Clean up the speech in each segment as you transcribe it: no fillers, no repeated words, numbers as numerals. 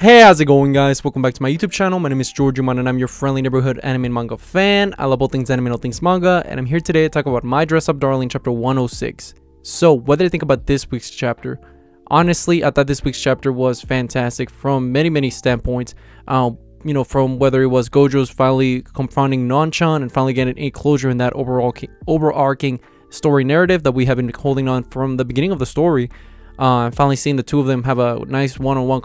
Hey, how's it going, guys? Welcome back to my YouTube channel. My name is Georgiman and I'm your friendly neighborhood anime and manga fan. I love all things anime and all things manga, and I'm here today to talk about My Dress Up Darling chapter 106. So, what did I think about this week's chapter? Honestly, I thought this week's chapter was fantastic from many standpoints. From whether it was Gojo's finally confronting Nanchan and finally getting a closure in that overarching story narrative that we have been holding on from the beginning of the story. Finally seeing the two of them have a nice one-on-one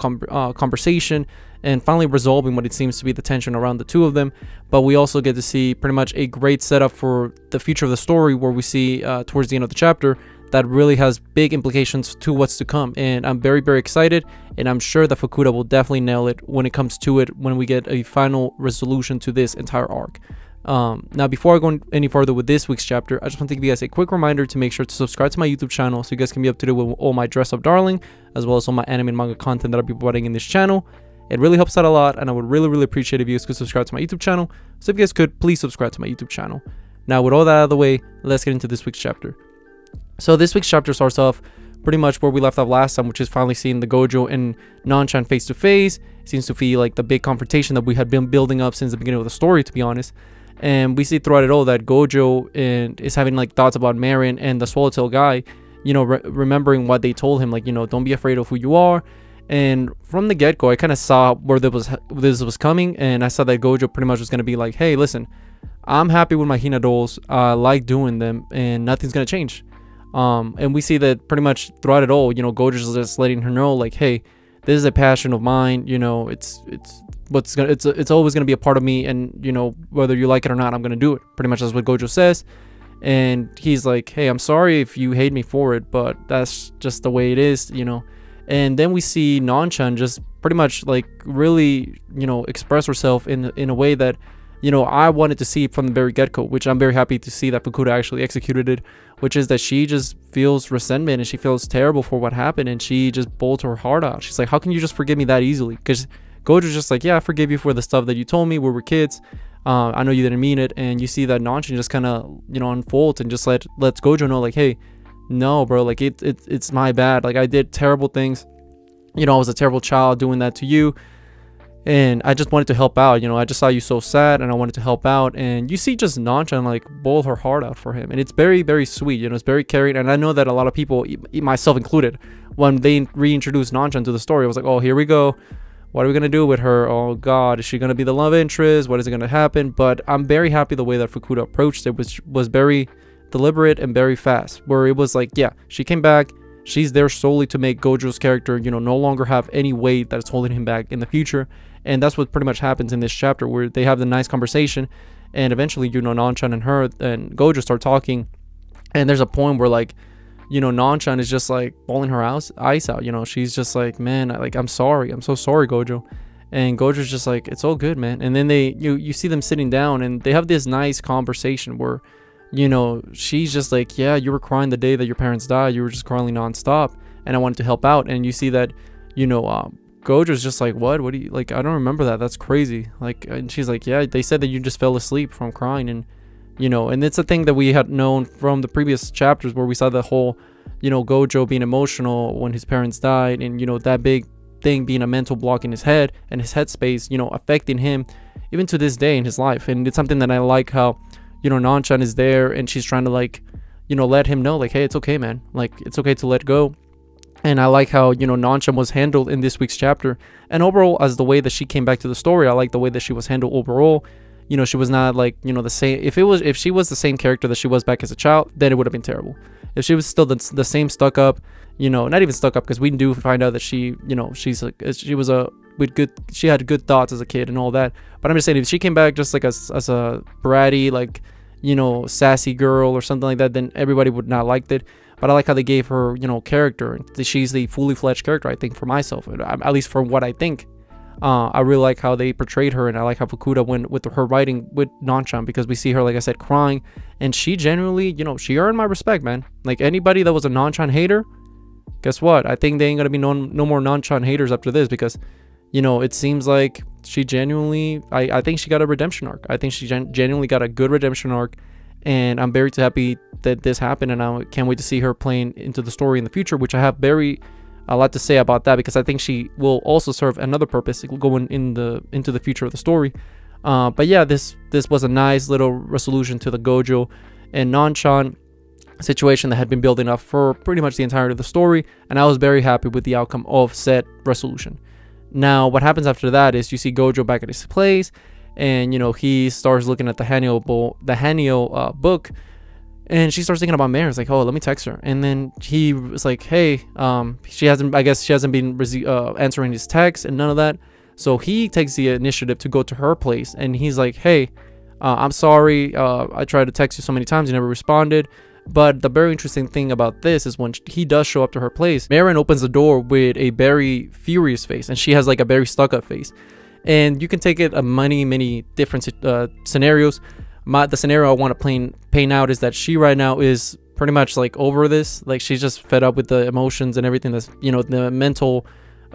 conversation and finally resolving what it seems to be the tension around the two of them. But we also get to see pretty much a great setup for the future of the story, where we see towards the end of the chapter that really has big implications to what's to come. And I'm very excited, and I'm sure that Fukuda will definitely nail it when it comes to it, when we get a final resolution to this entire arc. Now, before I go any further with this week's chapter, I just want to give you guys a quick reminder to make sure to subscribe to my YouTube channel so you guys can be up to date with all my Dress Up Darling, as well as all my anime and manga content that I'll be providing in this channel. It really helps out a lot, and I would really appreciate if you guys could subscribe to my YouTube channel. So if you guys could, please subscribe to my YouTube channel. Now, with all that out of the way, let's get into this week's chapter. So this week's chapter starts off pretty much where we left off last time, which is finally seeing the Gojo and Nanchan face to face. Seems to feel like the big confrontation that we had been building up since the beginning of the story, to be honest. And we see throughout it all that Gojo is having like thoughts about Marin and the Swallowtail guy, remembering what they told him, like, don't be afraid of who you are. And from the get-go, I kind of saw where this was coming, and I saw that Gojo pretty much was going to be like, hey, listen, I'm happy with my Hina dolls, I like doing them, and nothing's going to change. And we see that pretty much throughout it all, Gojo's just letting her know, like, hey, this is a passion of mine, it's always gonna be a part of me, and whether you like it or not, I'm gonna do it. Pretty much that's what Gojo says. And he's like, hey, I'm sorry if you hate me for it, but that's just the way it is. And then we see Nanchan just pretty much like really express herself in a way that I wanted to see from the very get-go, which I'm very happy to see that Fukuda actually executed it, which is that she just feels resentment and she feels terrible for what happened, and she just bolts her heart out. She's like, how can you just forgive me that easily? Because Gojo's just like, yeah, I forgive you for the stuff that you told me. We were kids. I know you didn't mean it. And you see that Nanchan just kind of, unfolds and just lets Gojo know, like, hey, no, bro, like it's my bad. Like, I did terrible things. I was a terrible child doing that to you. And I just wanted to help out. I just saw you so sad and I wanted to help out. And you see just Nanchan like bowl her heart out for him. And it's very sweet. It's very caring. And I know that a lot of people, myself included, when they reintroduced Nanchan to the story, I was like, oh, here we go. What are we going to do with her? Oh, God, is she going to be the love interest? What is it going to happen? But I'm very happy the way that Fukuda approached it, which was very deliberate and very fast, where it was like, yeah, she came back. She's there solely to make Gojo's character, no longer have any weight that's holding him back in the future. And that's what pretty much happens in this chapter, where they have the nice conversation. And eventually, Nanchan and her and Gojo start talking. And there's a point where, like, Nanchan is just like bawling her eyes out. She's just like, man, I'm sorry. I'm so sorry, Gojo. And Gojo's just like, it's all good, man. And then you see them sitting down and they have this nice conversation where, she's just like, yeah, you were crying the day that your parents died. You were just crying nonstop. And I wanted to help out. And you see that, Gojo's just like, what do you, like, I don't remember that. That's crazy. Like, and she's like, yeah, they said that you just fell asleep from crying. And and it's a thing that we had known from the previous chapters, where we saw the whole, Gojo being emotional when his parents died, and, that big thing being a mental block in his head and his headspace, affecting him even to this day in his life. And it's something that I like how, Nanchan is there and she's trying to, like, let him know, like, hey, it's okay, man. Like, it's okay to let go. And I like how, Nanchan was handled in this week's chapter. And overall, as the way that she came back to the story, I like the way that she was handled overall. She was not like, the same. If she was the same character that she was back as a child, then it would have been terrible. If she was still the same stuck up, not even stuck up, because we do find out that she, she had good thoughts as a kid and all that. But I'm just saying, if she came back just like as a bratty, like, sassy girl or something like that, then everybody would not like it. But I like how they gave her, character. She's the fully fledged character, I think, for myself, at least for what I think. I really like how they portrayed her, and I like how Fukuda went with her writing with Nanchan, because we see her, like I said, crying, and she genuinely, she earned my respect, man. Like, anybody that was a Nanchan hater, guess what? I think they ain't gonna be no more Nanchan haters after this, because, it seems like she genuinely, I think she got a redemption arc. I think she genuinely got a good redemption arc, and I'm very happy that this happened, and I can't wait to see her playing into the story in the future, which I have very a lot to say about that, because I think she will also serve another purpose going into the future of the story. But yeah, this was a nice little resolution to the Gojo and Nanchan situation that had been building up for pretty much the entirety of the story, and I was very happy with the outcome of said resolution. Now, what happens after that is you see Gojo back at his place, and he starts looking at the Hanyo book, and she starts thinking about Mary. It's like, oh, let me text her. And then he was like, hey, she hasn't been answering his texts and none of that. So he takes the initiative to go to her place, and he's like, hey, I'm sorry, I tried to text you so many times, you never responded. But the very interesting thing about this is when he does show up to her place, Marin opens the door with a very furious face, and she has like a very stuck-up face. And you can take it many different scenarios. The scenario I want to paint out is that she right now is pretty much like over this. Like, she's just fed up with the emotions and everything that's, the mental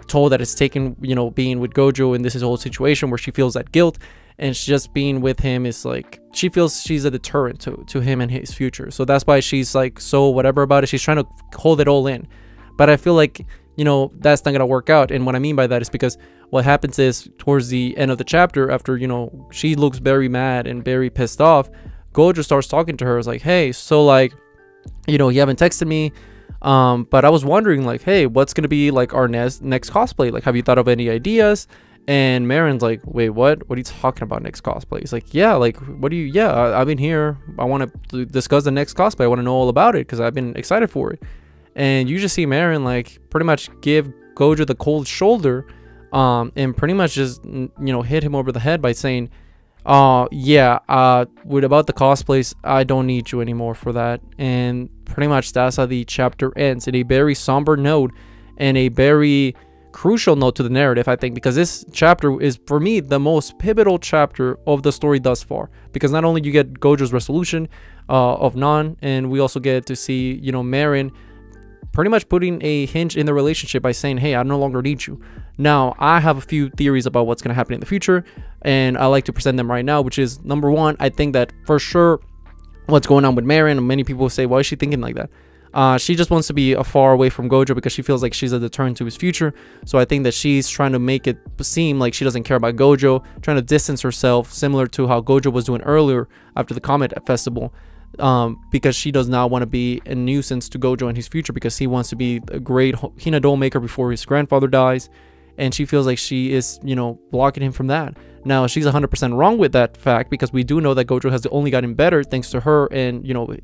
toll that it's taken, being with Gojo in this whole situation where she feels that guilt. And just being with him is like, she feels she's a deterrent to him and his future. So that's why she's like so whatever about it. She's trying to hold it all in. But I feel like, that's not going to work out. And what I mean by that is because what happens is towards the end of the chapter, after, she looks very mad and very pissed off, Gojo starts talking to her. It's like, hey, so like, you haven't texted me. But I was wondering, like, hey, what's going to be like our next cosplay? Like, have you thought of any ideas? And Marin's like, wait, what are you talking about, next cosplay? He's like, yeah, like, I've been here, I want to discuss the next cosplay, I want to know all about it because I've been excited for it. And you just see Marin like pretty much give Gojo the cold shoulder, and pretty much just hit him over the head by saying, yeah, with about the cosplays, I don't need you anymore for that. And pretty much that's how the chapter ends, in a very somber note and a very crucial note to the narrative, I think, because this chapter is, for me, the most pivotal chapter of the story thus far, because not only you get Gojo's resolution of Nan, and we also get to see Marin pretty much putting a hinge in the relationship by saying, hey, I no longer need you. Now, I have a few theories about what's going to happen in the future, and I like to present them right now, which is, number one, I think that for sure what's going on with Marin, and many people say, why is she thinking like that? She just wants to be far away from Gojo because she feels like she's a deterrent to his future. So I think that she's trying to make it seem like she doesn't care about Gojo, trying to distance herself, similar to how Gojo was doing earlier after the Comet Festival, because she does not want to be a nuisance to Gojo in his future, because he wants to be a great Hinado maker before his grandfather dies. And she feels like she is, blocking him from that. Now, she's 100% wrong with that fact, because we do know that Gojo has only gotten better thanks to her and,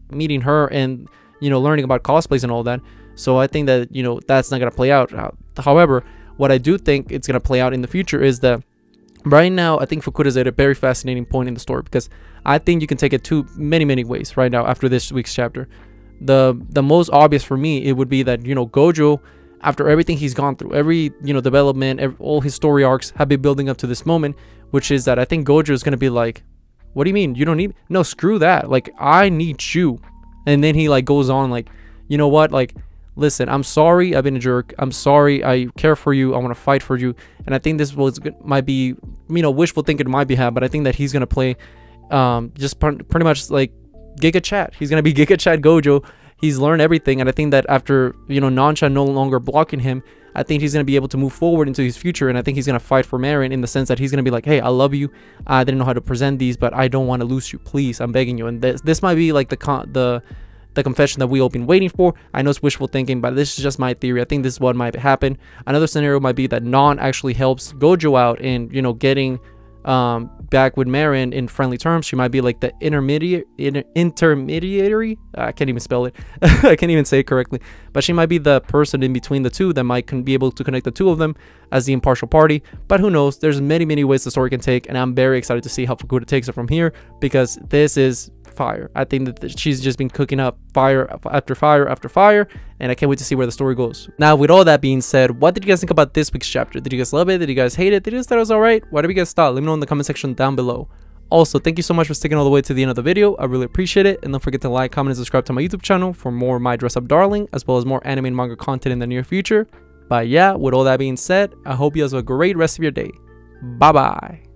meeting her and learning about cosplays and all that. So I think that, that's not going to play out. However, what I do think it's going to play out in the future is that right now, I think Fukuda is at a very fascinating point in the story, because I think you can take it to many ways right now after this week's chapter. The most obvious for me, it would be that, Gojo, after everything he's gone through, every, development, all his story arcs have been building up to this moment, which is that I think Gojo is going to be like, what do you mean? You don't need me? No, screw that. Like, I need you. And then he like goes on like, you know what, like, listen, I'm sorry I've been a jerk, I'm sorry, I care for you, I want to fight for you. And I think this might be, wishful thinking on my behalf, but I think that he's gonna play just pretty much like Giga Chat. He's gonna be Giga Chat Gojo. He's learned everything, and I think that after Nanchan no longer blocking him, I think he's gonna be able to move forward into his future. And I think he's gonna fight for Marin, in the sense that he's gonna be like, hey, I love you, I didn't know how to present these, but I don't want to lose you, please, I'm begging you. And this might be like the confession that we all been waiting for. I know it's wishful thinking, but this is just my theory. I think this is what might happen. Another scenario might be that Nan actually helps Gojo out in getting back with Marin in friendly terms. She might be like the intermediary. I can't even spell it. I can't even say it correctly, but she might be the person in between the two that might be able to connect the two of them as the impartial party. But who knows, there's many ways the story can take, and I'm very excited to see how Fukuda takes it from here, because this is fire. I think that she's just been cooking up fire after fire after fire, and I can't wait to see where the story goes. Now, with all that being said, what did you guys think about this week's chapter? Did you guys love it? Did you guys hate it? Did you guys thought it was alright? Whatever you guys thought, let me know in the comment section down below. Also, thank you so much for sticking all the way to the end of the video. I really appreciate it. And don't forget to like, comment, and subscribe to my YouTube channel for more My Dress Up Darling, as well as more anime and manga content in the near future. But yeah, with all that being said, I hope you guys have a great rest of your day. Bye bye.